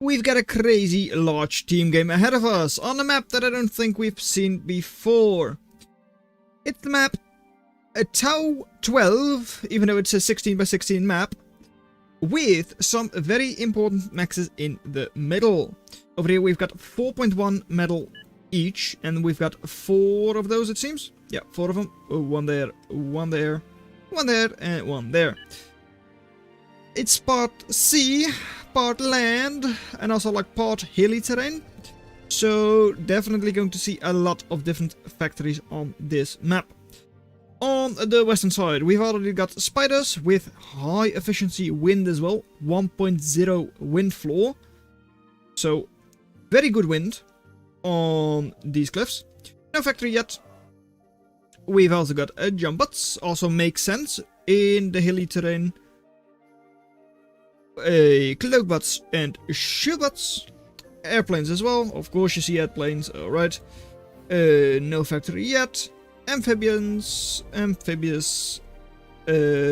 we've got a crazy large team game ahead of us on a map that I don't think we've seen before. It's the map Tau 12, even though it's a 16 by 16 map, with some very important maxes in the middle. Over here we've got 4.1 metal each, and we've got 4 of those, it seems. Yeah, 4 of them. Oh, one there, one there, one there, and one there. It's part sea, part land, and also like part hilly terrain. So definitely going to see a lot of different factories on this map. On the western side, we've already got spiders with high efficiency wind as well. 1.0 wind floor. So very good wind on these cliffs. No factory yet. We've also got jump bots. Also makes sense in the hilly terrain. Cloak bots and shield bots. Airplanes as well. Of course you see airplanes. Alright. No factory yet. Amphibious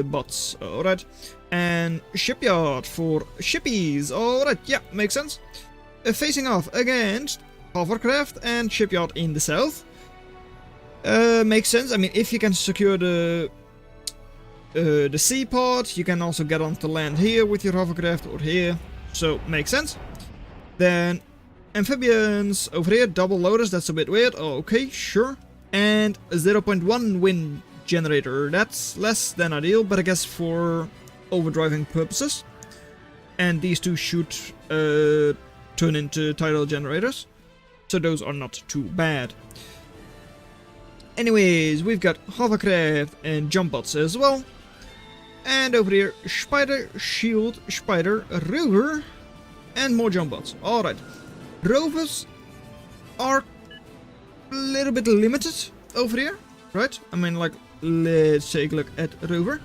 bots, alright. And shipyard for shippies, alright, yeah, makes sense. Facing off against hovercraft and shipyard in the south. Makes sense. I mean, if you can secure the seaport, you can also get onto land here with your hovercraft or here, so makes sense. Then amphibians over here, double loaders, that's a bit weird. Okay, sure. And a 0.1 wind generator. That's less than ideal, but I guess for overdriving purposes. And these two should turn into tidal generators. So those are not too bad. Anyways, we've got hovercraft and jump bots as well. And over here, spider, shield, spider, rover, and more jump bots. Alright. Rovers are a little bit limited over here, right? I mean, like, let's take a look at rover.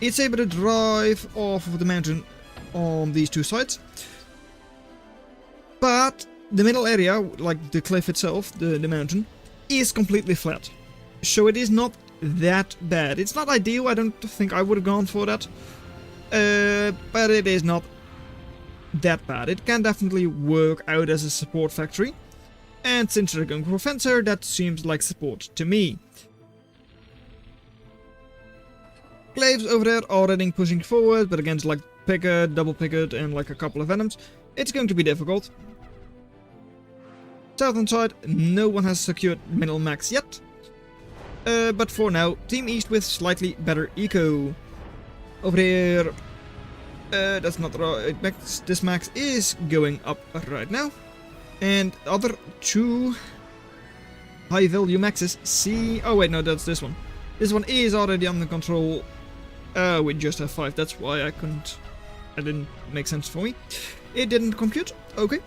It's able to drive off of the mountain on these two sides, but the middle area, like the cliff itself, the mountain, is completely flat, so it is not that bad. It's not ideal. I don't think I would have gone for that, but it is not that bad. It can definitely work out as a support factory. And since they're going for fencer, that seems like support to me. Glaives over there already pushing forward, but against like picket, double picket, and like a couple of venoms, it's going to be difficult. Southern side, no one has secured middle max yet. But for now, Team East with slightly better eco. Over here, that's not right. This max is going up right now. And other two high value maxes see... Oh wait, no, that's this one. This one is already under control. We just have 5, that's why I couldn't... It didn't make sense for me. It didn't compute, okay.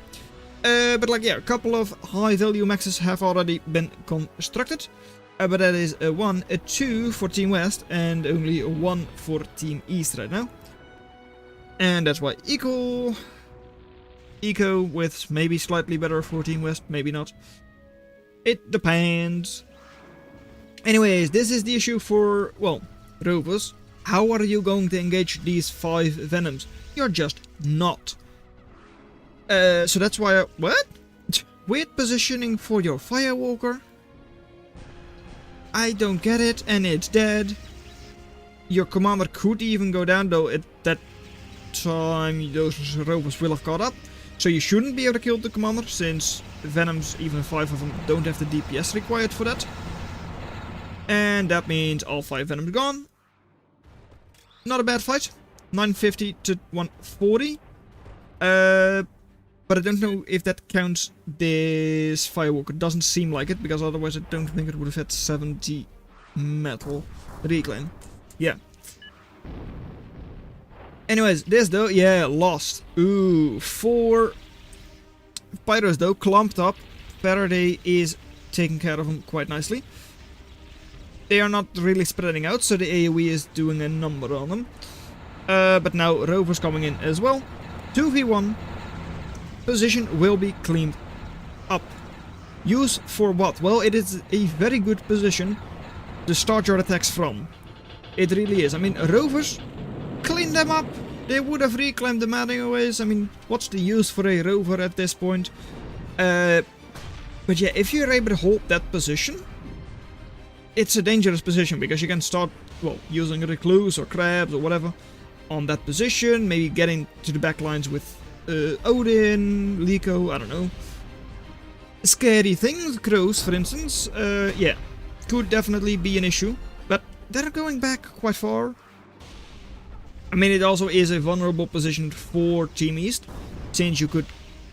But like, yeah, a couple of high value maxes have already been constructed. But that is a 1, a 2 for Team West, and only a 1 for Team East right now. And that's why eco with maybe slightly better for Team West, maybe not. It depends. Anyways, this is the issue for, well, rovers. How are you going to engage these 5 venoms? You're just not. So that's why what? Weird positioning for your firewalker. I don't get it, and it's dead. Your commander could even go down, though at that time those rovers will have caught up. So you shouldn't be able to kill the commander, since venoms, even 5 of them, don't have the DPS required for that. And that means all 5 venoms gone. Not a bad fight. 950 to 140. But I don't know if that counts this firewalker. Doesn't seem like it, because otherwise I don't think it would have had 70 metal reclaim. Yeah. Anyways, this though, yeah, lost. Ooh, 4 spiders though, clumped up. Faraday is taking care of them quite nicely. They are not really spreading out, so the AoE is doing a number on them. But now rovers coming in as well. 2v1. Position will be cleaned up. Use for what? Well, it is a very good position to start your attacks from. It really is. I mean, rovers, clean them up. They would have reclaimed them anyways. I mean, what's the use for a rover at this point? But yeah, if you're able to hold that position, it's a dangerous position because you can start, well, using recluse or crabs or whatever on that position, maybe getting to the backlines with Odin, Liko, I don't know. Scary things, crows for instance, yeah, could definitely be an issue, but they're going back quite far. I mean, it also is a vulnerable position for Team East, since you could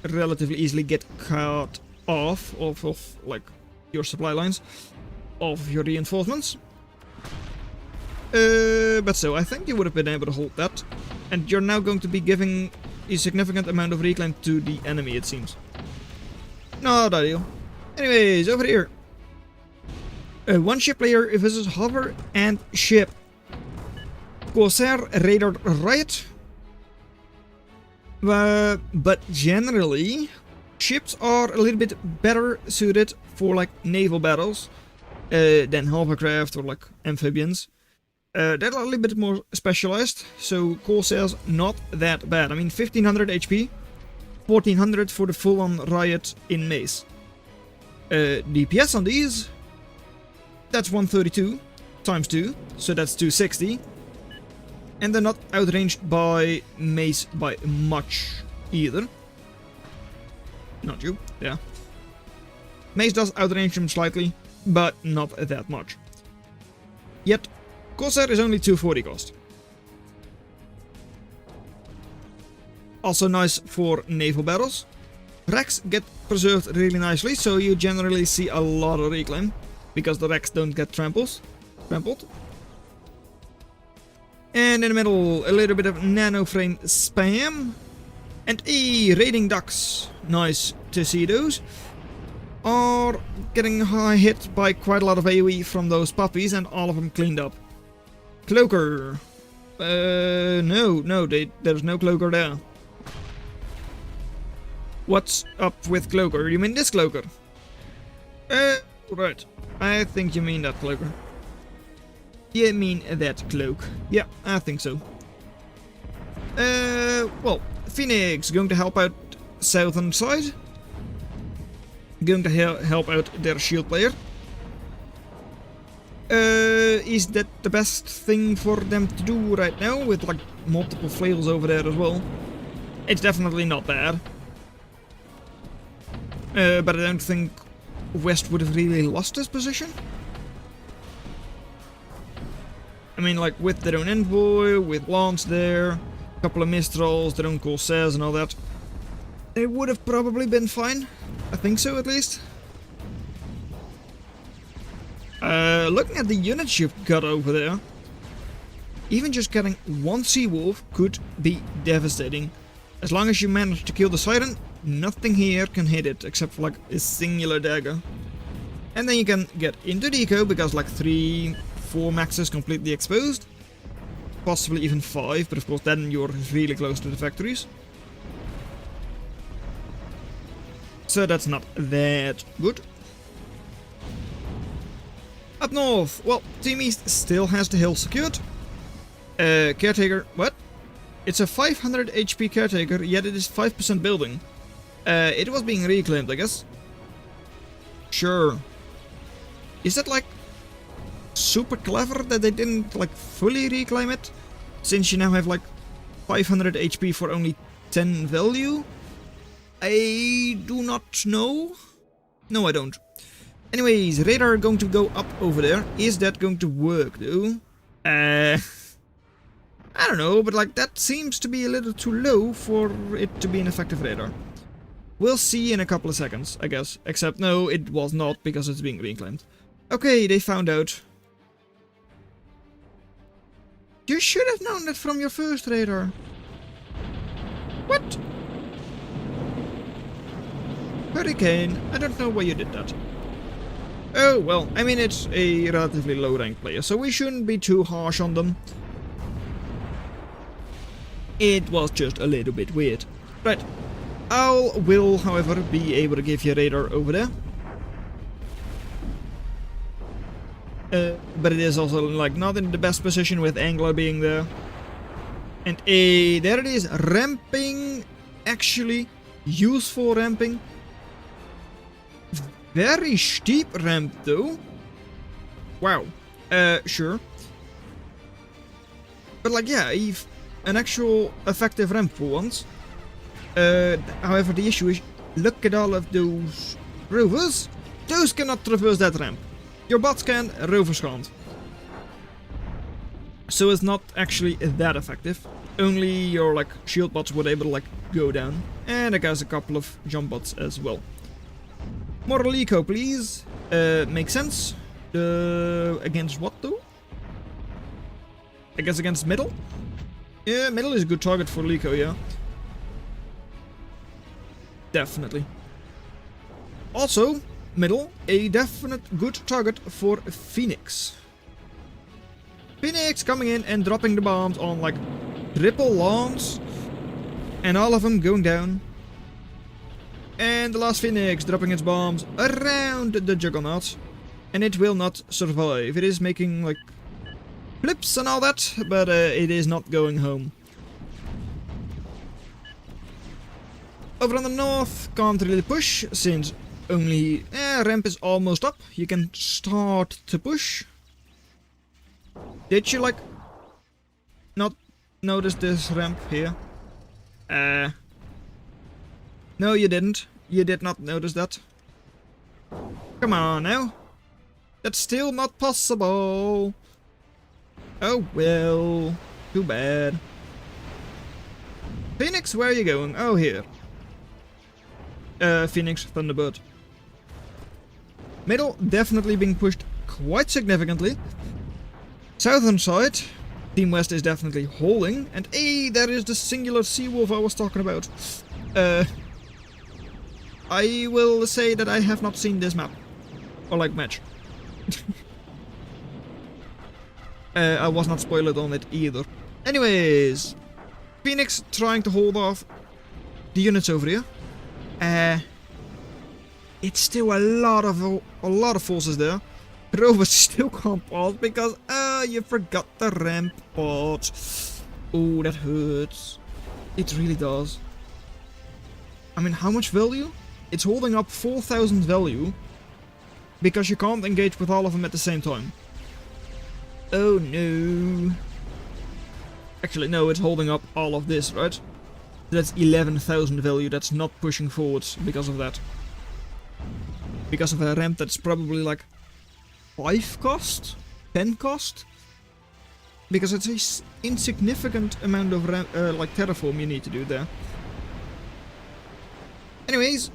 relatively easily get cut off of like your supply lines, of your reinforcements. But so, I think you would have been able to hold that, and you're now going to be giving a significant amount of reclaim to the enemy, it seems. Not ideal. Anyways, over here. One ship player visits hover and ship. Corsair, Radar, Riot. But generally, ships are a little bit better suited for like naval battles than hovercraft or like amphibians. They're a little bit more specialized, so Corsair's not that bad. I mean, 1500 HP. 1400 for the full-on Riot in Mace. DPS on these, that's 132 times 2, so that's 260. And they're not outranged by Mace by much either. Not you, yeah. Mace does outrange them slightly, but not that much. Yet, Corsair is only 240 cost. Also nice for naval battles. Wrecks get preserved really nicely, so you generally see a lot of reclaim, because the wrecks don't get trampled. And in the middle, a little bit of nano frame spam. And raiding ducks, nice to see those, are getting hit by quite a lot of AoE from those puppies, and all of them cleaned up. Cloaker. No, there's no cloaker there. What's up with Cloaker? You mean this Cloaker? Right. I think you mean that Cloaker. You mean that cloak. Yeah, I think so. Well, Phoenix going to help out southern side. Going to help out their shield player. Is that the best thing for them to do right now, with like multiple flails over there as well? It's definitely not bad. But I don't think West would have really lost this position. I mean, like, with their own envoy, with Lance there, a couple of Mistrals, their own Corsairs and all that, they would have probably been fine. I think so, at least. Looking at the units you've got over there, even just getting one Seawolf could be devastating. As long as you manage to kill the Siren, nothing here can hit it, except for like a singular dagger. And then you can get into Deco, because like 3-4 maxes completely exposed. Possibly even 5, but of course then you're really close to the factories. So that's not that good. Up north, well, Team East still has the hill secured. Caretaker, what? It's a 500 HP Caretaker, yet it is 5% building. It was being reclaimed, I guess. Sure. Is that like super clever that they didn't like fully reclaim it? Since you now have like 500 HP for only 10 value? I do not know. No, I don't. Anyways, radar going to go up over there. Is that going to work though? I don't know, but like that seems to be a little too low for it to be an effective radar. We'll see in a couple of seconds, I guess. Except no, it was not, because it's being reclaimed. Okay, they found out. You should have known that from your first radar. What? Hurricane, I don't know why you did that. Oh, well, I mean, it's a relatively low rank player, so we shouldn't be too harsh on them. It was just a little bit weird. Right. I will, however, be able to give you a radar over there. But it is also like not in the best position with Angler being there. And there it is, ramping, actually useful ramping. Very steep ramp though. Wow. Sure. But like, yeah, an actual effective ramp for once. However, the issue is, look at all of those rovers. Those cannot traverse that ramp. Your bots can, rovers can't. So it's not actually that effective. Only your like shield bots were able to like go down. And I guess a couple of jump bots as well. Moral eco, please. Makes sense. Against what though? I guess against middle? Yeah, middle is a good target for Lico, yeah. Definitely. Also, middle, a definite good target for Phoenix. Phoenix coming in and dropping the bombs on like triple lawns. And all of them going down. And the last Phoenix dropping its bombs around the Juggernaut. And it will not survive. It is making like flips and all that, but it is not going home. Over on the north, can't really push, since only ramp is almost up. You can start to push. Did you like not notice this ramp here? No, you didn't. You did not notice that. Come on now. That's still not possible. Oh well, too bad. Phoenix, where are you going? Oh, here. Phoenix, Thunderbird. Middle definitely being pushed quite significantly. Southern side, Team West is definitely holding. And hey, there is the singular Seawolf I was talking about. I will say that I have not seen this map. Or like match. I was not spoiled on it either. Anyways, Phoenix trying to hold off the units over here. It's still a lot of forces there. Rovers still can't pass because you forgot the ramp part. Oh, that hurts. It really does. I mean, how much value? It's holding up 4,000 value because you can't engage with all of them at the same time. Oh no. Actually, no, it's holding up all of this, right? That's 11,000 value that's not pushing forwards because of that. Because of a ramp that's probably like 5 cost? 10 cost? Because it's an insignificant amount of like terraform you need to do there. Anyways,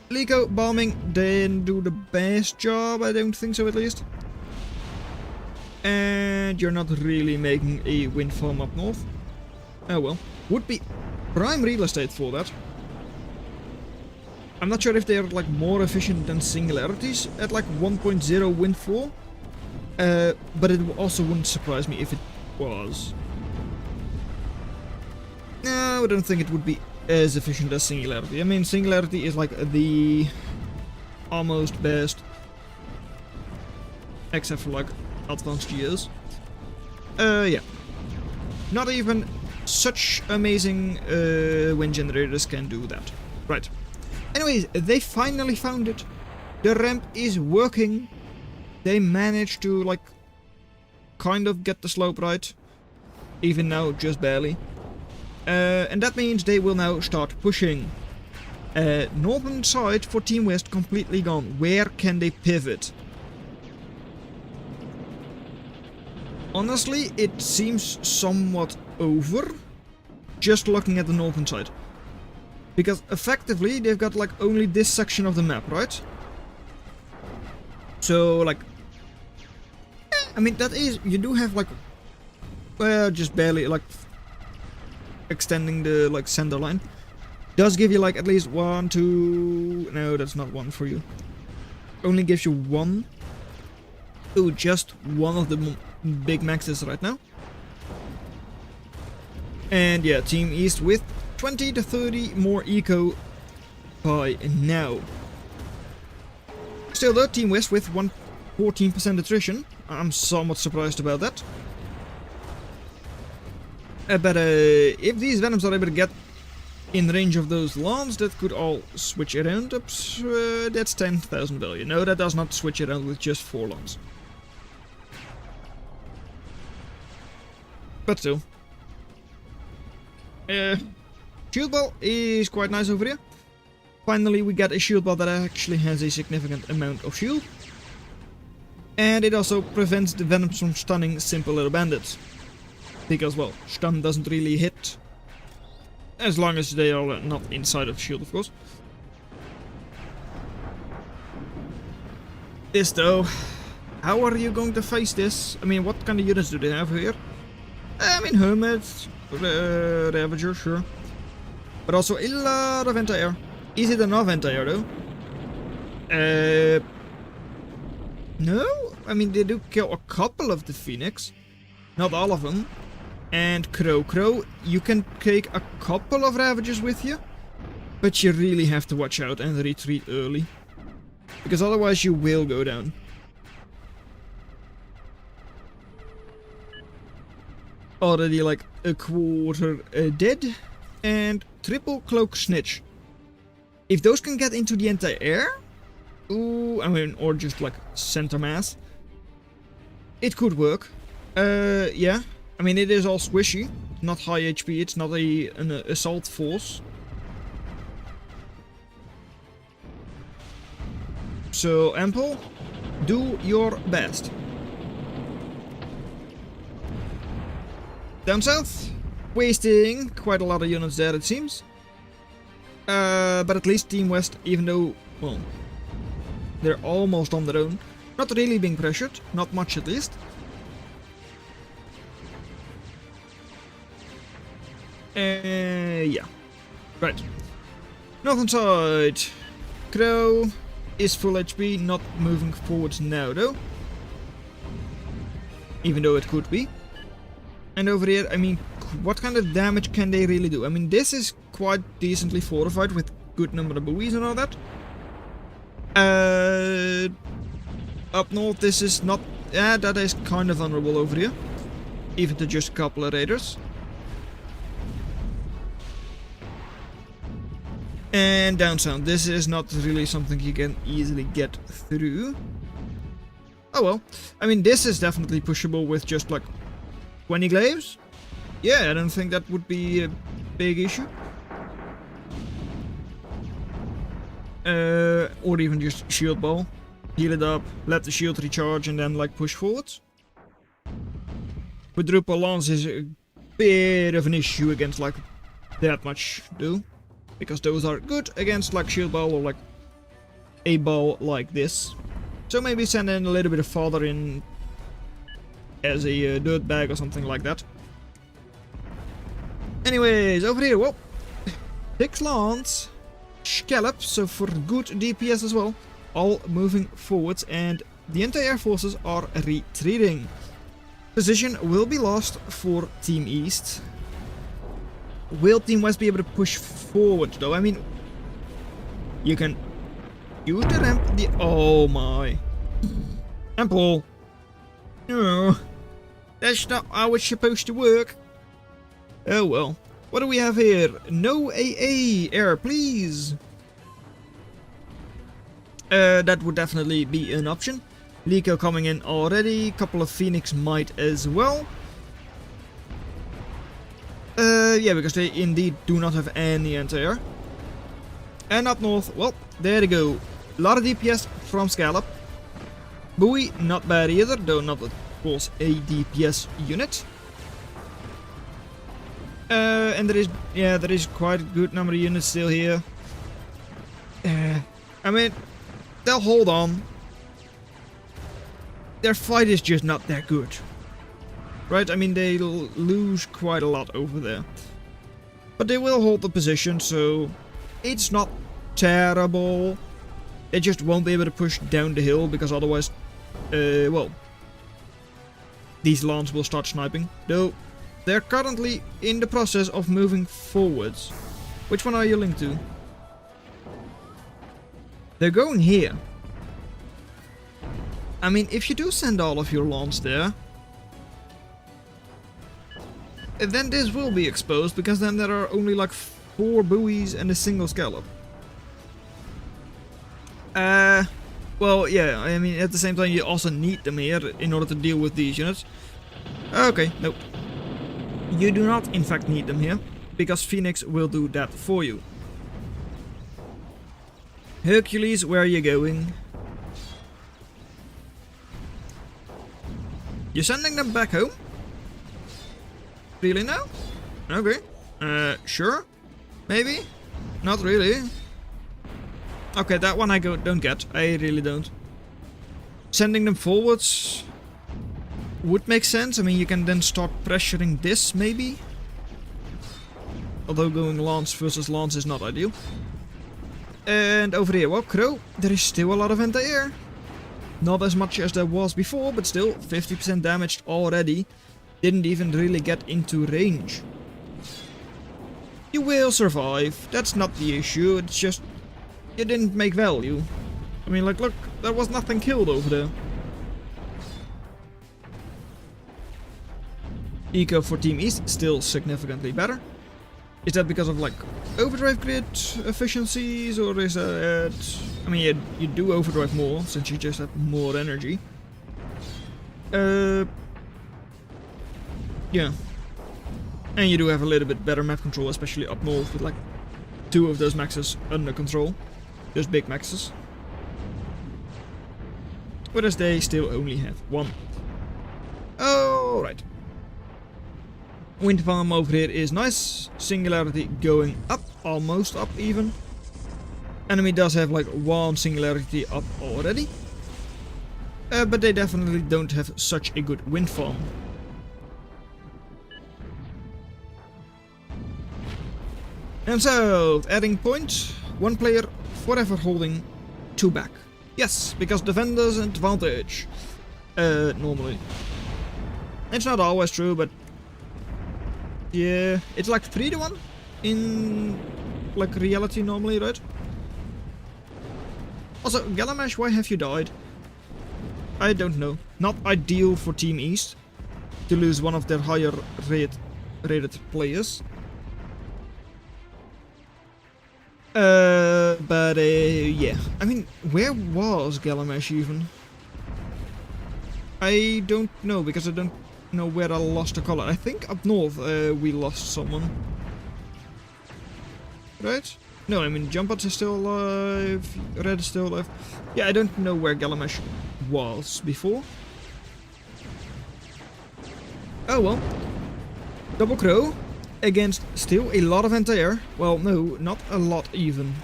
Lico bombing didn't do the best job, I don't think so at least. And you're not really making a wind farm up north. Oh well. Would be prime real estate for that. I'm not sure if they're like more efficient than singularities at like 1.0 wind floor. But it also wouldn't surprise me if it was. No, I don't think it would be as efficient as singularity. I mean, singularity is like the almost best. Except for like advanced GS. Yeah. Not even such amazing wind generators can do that. Right. Anyways, they finally found it. The ramp is working. They managed to like kind of get the slope right. Even now, just barely. And that means they will now start pushing. Northern side for Team West completely gone. Where can they pivot? Honestly, it seems somewhat over, just looking at the northern side. Because effectively, they've got like only this section of the map, right? So, like... I mean, that is... You do have like... just barely, like... extending the, like, center line. Does give you, like, at least 1, 2... No, that's not 1 for you. Only gives you 1. Oh, just one of the big maxes right now. And yeah, Team East with 20 to 30 more eco by now. Still though, Team West with 14% attrition. I'm somewhat surprised about that. But if these Venoms are able to get in range of those lawns, that could all switch around. Oops, that's 10,000 value. No, that does not switch around with just 4 lawns. But still. Shield ball is quite nice over here. Finally, we get a shield ball that actually has a significant amount of shield. And it also prevents the Venoms from stunning simple little bandits. Because, well, stun doesn't really hit. As long as they are not inside of the shield, of course. This though, how are you going to face this? I mean, what kind of units do they have here? I mean, Hermits, Ravager, sure. But also a lot of anti-air. Is it enough anti-air though? No? I mean, they do kill a couple of the Phoenix. Not all of them. And Krow, you can take a couple of Ravagers with you. But you really have to watch out and retreat early. Because otherwise you will go down. Already like a quarter dead. And triple cloak snitch. If those can get into the anti-air, ooh, I mean, or just like center mass, it could work. Yeah, I mean, it is all squishy, not high HP. It's not an assault force. So Ample, do your best. Down south, wasting quite a lot of units there, it seems. But at least Team West, even though, well, they're almost on their own, not really being pressured, not much at least. Yeah. Right. Northern side. Krow is full HP, not moving forwards now though. Even though it could be. And over here, I mean, what kind of damage can they really do? I mean, this is quite decently fortified with good number of buoys and all that. Up north, this is not... Yeah, that is kind of vulnerable over here. Even to just a couple of raiders. And down south, this is not really something you can easily get through. Oh well. I mean, this is definitely pushable with just like 20 glaives. Yeah, I don't think that would be a big issue. Or even just shield ball. Heal it up, let the shield recharge and then like push forwards. Quadruple lance is a bit of an issue against like that much though. Because those are good against like shield ball or like a ball like this. So maybe send in a little bit of fodder in as a dirt bag or something like that. Anyways, over here, well, 6 lance, scallop, so for good DPS as well, all moving forwards, and the anti-air forces are retreating. Position will be lost for Team East. Will Team West be able to push forward though? I mean, you can use the ramp. Oh my. Ample. No. That's not how it's supposed to work. Oh well. What do we have here? No AA air, please. That would definitely be an option. Lico coming in already. Couple of Phoenix might as well. Yeah, because they indeed do not have any anti-air. And up north, well, there you go. A lot of DPS from Scallop. Buoy, not bad either, though not of course a DPS unit. And there is quite a good number of units still here. I mean, they'll hold on. Their fight is just not that good. Right, I mean, they lose quite a lot over there. But they will hold the position, so it's not terrible. They just won't be able to push down the hill, because otherwise, well, these lance will start sniping. Though, they're currently in the process of moving forwards. Which one are you linked to? They're going here. I mean, if you do send all of your lance there, then this will be exposed, because then there are only like 4 buoys and a single scallop. Well, yeah, I mean, at the same time you also need them here in order to deal with these units. Okay, nope. You do not, in fact, need them here, because Phoenix will do that for you. Hercules, where are you going? You're sending them back home? Really now? Okay. Sure? Maybe? Not really. Okay, that one I don't get. I really don't. Sending them forwards would make sense. I mean, you can then start pressuring this, maybe. Although going lance versus lance is not ideal. And over here, well, Krow, there is still a lot of anti-air. Not as much as there was before, but still 50% damaged already. Didn't even really get into range. You will survive. That's not the issue. It's just you didn't make value. I mean, like, look, there was nothing killed over there. Eco for Team East still significantly better. Is that because of like overdrive grid efficiencies, or is that... I mean, you do overdrive more since you just have more energy. Yeah. And you do have a little bit better map control, especially up north with like 2 of those maxes under control. Those big maxes. Whereas they still only have 1. Alright. Wind farm over here is nice. Singularity going up, almost up even. Enemy does have like 1 singularity up already. But they definitely don't have such a good wind farm. And so, adding point, 1 player forever holding 2 back. Yes, because defenders advantage. Normally. It's not always true, but yeah, it's like 3-1 in like reality normally, right? Also, Gallamash, why have you died? I don't know. Not ideal for Team East to lose one of their higher rated players. But yeah. I mean, where was Gallamash even? I don't know, because I don't know where I lost the color. I think up north we lost someone. Right? No, I mean, Jumpot is still alive, Red is still alive. Yeah, I don't know where Gallamash was before. Oh well. Double Krow against still a lot of anti-air. Well, no, not a lot even.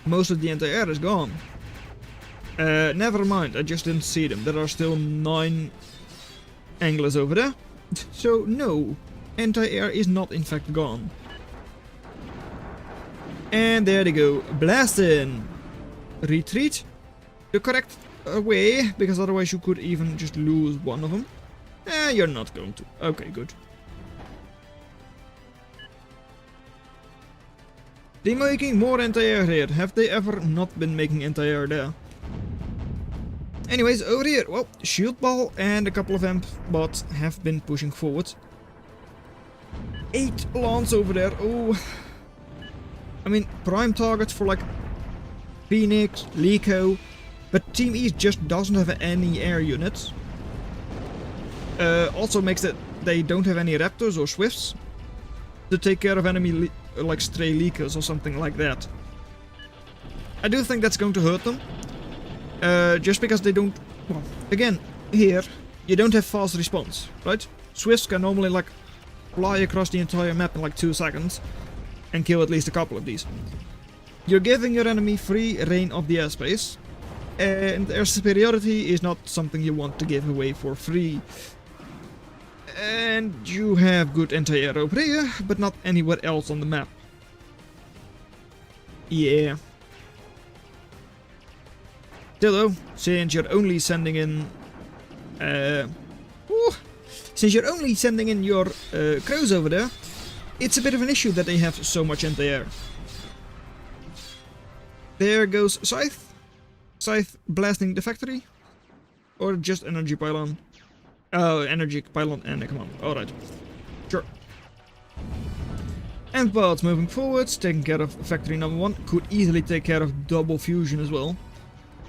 Most of the anti-air is gone. Never mind, I just didn't see them. There are still 9 anglers over there. So no, anti-air is not in fact gone. And there they go, blasting. Retreat the correct way, because otherwise you could even just lose one of them. You're not going to. Okay, good. They're making more anti-air here. Have they ever not been making anti-air there? Anyways, over here, well, Shield Ball and a couple of amp bots have been pushing forward. 8 lance over there. Oh, I mean, prime target for like Phoenix, Lico, but Team East just doesn't have any air units. Also makes that they don't have any Raptors or Swifts to take care of enemy like stray Leakers or something like that. I do think that's going to hurt them. Just because they don't... Well, again, here, you don't have fast response, right? Swifts can normally like fly across the entire map in like 2 seconds and kill at least a couple of these. You're giving your enemy free reign of the airspace, and air superiority is not something you want to give away for free. And you have good anti-air over here, but not anywhere else on the map. Yeah. Still though, since you're only sending in... since you're only sending in your Krows over there, it's a bit of an issue that they have so much anti-air. There goes Scythe. Scythe blasting the factory. Or just energy pylon. Oh, energy pylon and a command. Alright. Sure. And Bards moving forwards, taking care of factory number 1. Could easily take care of double fusion as well.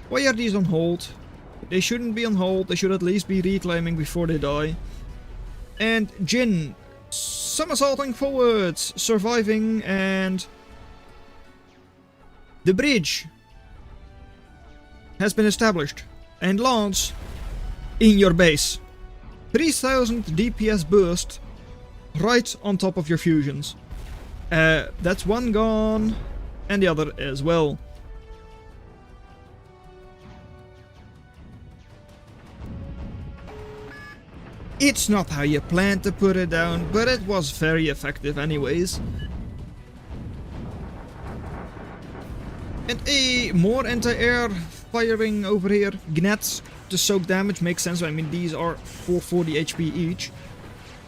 Why are these on hold? They shouldn't be on hold, they should at least be reclaiming before they die. And Jin, somersaulting forwards, surviving, and the bridge has been established. And Lance, in your base. 3000 DPS burst right on top of your fusions. That's one gone, and the other as well. It's not how you planned to put it down, but it was very effective anyways. And more anti-air firing over here. Gnats to soak damage makes sense. I mean, these are 440 HP each.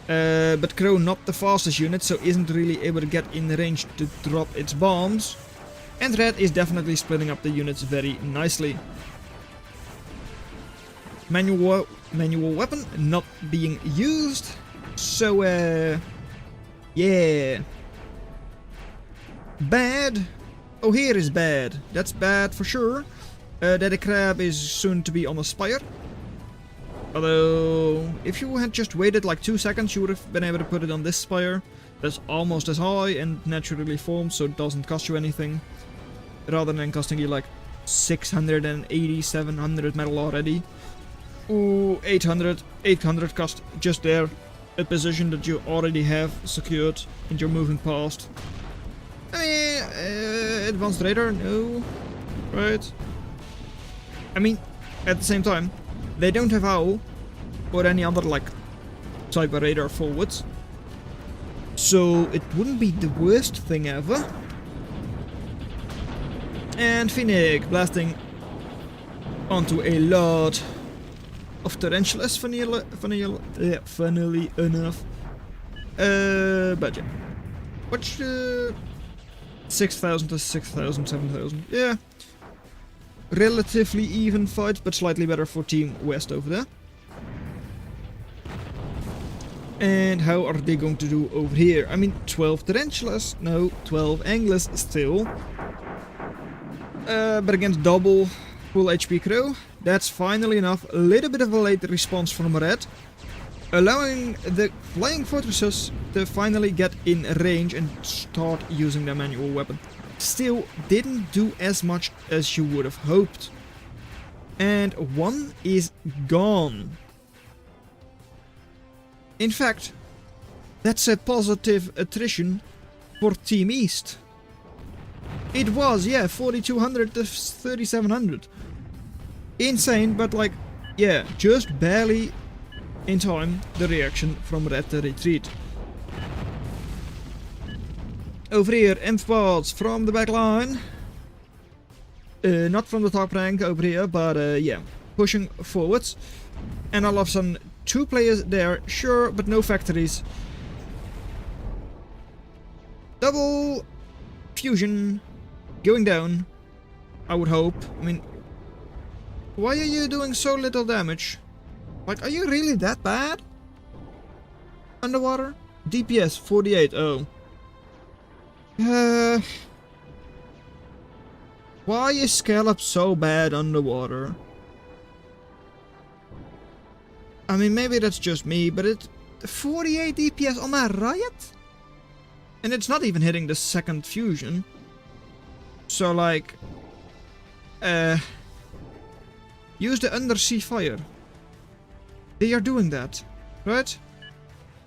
But Krow, not the fastest unit, so isn't really able to get in range to drop its bombs. And Red is definitely splitting up the units very nicely. Manual weapon not being used. So, yeah. Bad. Oh, here is bad. That's bad for sure. Daddy Crab is soon to be on a spire. Although, if you had just waited like 2 seconds, you would have been able to put it on this spire. That's almost as high and naturally formed, so it doesn't cost you anything. Rather than costing you like 680, 700 metal already. Ooh, 800 cost just there. A position that you already have secured and you're moving past. I mean, advanced radar, no. Right? I mean, at the same time, they don't have OWL or any other like type of radar forwards. So it wouldn't be the worst thing ever. And Phoenix blasting onto a lot of tarantulas, funnily enough. But yeah. Which, 6,000 to 6,000, 7,000. Yeah. Relatively even fight, but slightly better for Team West over there. And how are they going to do over here? I mean, 12 tarantulas. No, 12 anglers still. But against double full HP Krow, that's finally enough. A little bit of a late response from Red, allowing the flying fortresses to finally get in range and start using their manual weapon. Still didn't do as much as you would have hoped. And one is gone. In fact, that's a positive attrition for Team East. It was, yeah, 4,200 to 3,700. Insane, but like, yeah, just barely in time the reaction from Red to retreat. Over here, Emphbots from the back line. Not from the top rank over here, but yeah, pushing forwards. And all of a sudden, 2 players there, sure, but no factories. Double fusion going down, I would hope. I mean, why are you doing so little damage? Like, are you really that bad? Underwater? DPS 48, oh. Why is Scallop so bad underwater? I mean, maybe that's just me, but it's 48 DPS on that riot? And it's not even hitting the second fusion. So, like, use the undersea fire. They are doing that, right?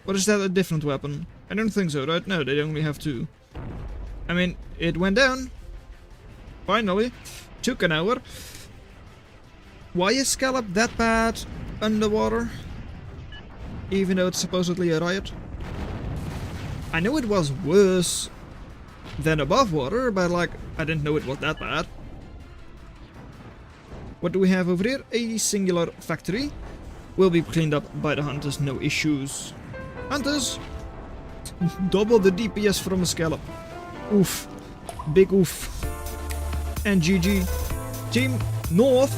Or is that a different weapon? I don't think so, right? No, they only have 2. I mean, it went down. Finally. Took an hour. Why is Scallop that bad underwater? Even though it's supposedly a riot. I know it was worse than above water, but like, I didn't know it was that bad. What do we have over here? A singular factory. Will be cleaned up by the hunters, no issues. Hunters! Double the DPS from a Scallop. Oof. Big oof. And GG. Team North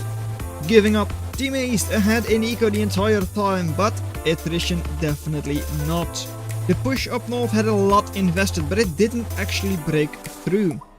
giving up. Team East ahead in eco the entire time, but attrition definitely not. The push up north had a lot invested, but it didn't actually break through.